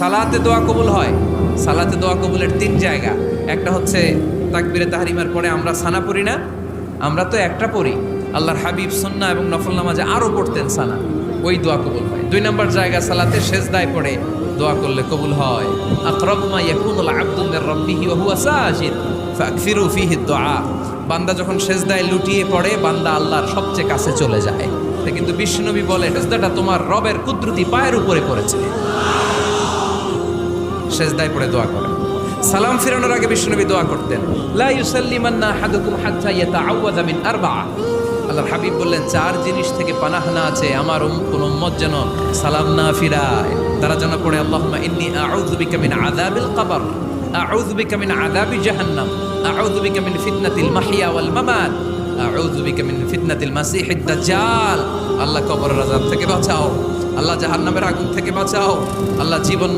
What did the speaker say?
সালাতে দোয়া কবুল হয়। সালাতে দোয়া কবুলের 3 জায়গা। একটা হচ্ছে তাকবীরে তাহরিমার পরে আমরা সানা পড়ি না, আমরা তো একটা পড়ি। আল্লাহর হাবিব সুন্নাহ এবং নফল নামাজে আরও পড়তেন সানা, ওই দোয়া কবুল হয়। 2 নম্বর জায়গা সালাতে সেজদায় পড়ে দোয়া করলে কবুল হয়। আকরাবু মা ইয়াকুনুল আবদু মির রাব্বিহি ওয়া হুয়া সাজিদ ফাকসিরু ফিহি দুআ। বান্দা যখন সেজদায় লুটিয়ে পড়ে বান্দা আল্লাহর সবচেয়ে কাছে চলে যায়। তা কিন্তু বিশ্বনবী বলে সেজদাটা তোমার রবের কুদরতি পায়ের উপরে পড়েছে। সেজদায় পড়ে দোয়া করে। সালাম ফিরানোর আগে বিশ্বনবী দোয়া করতেন, লা ইউসাল্লিমান্না আহাদুকুম হাত্তা ইয়াতাআওয়াযা মিন আরবা'a। আল্লাহর হাবিব বললেন 4 জিনিস থেকে পানাহ না আছে আমার কোন উম্মত যেন সালাম না ফিরায়। তারা যেন পড়ে আল্লাহুম্মা ইন্নী আউযু বিকা মিন আযাবিল কবর, আউযু বিকা মিন আযাবি জাহান্নাম, আউযু বিকা মিন ফিতনাতিল মাহইয়া ওয়াল মামাত, আউযু বিকা মিন ফিতনাতিল মাসিহিদ দাজ্জাল। আল্লাহ কবরের আযাব থেকে বাঁচাও, আল্লাহ জাহান্নামের আগুন থেকে বাঁচাও, আল্লাহ জীবন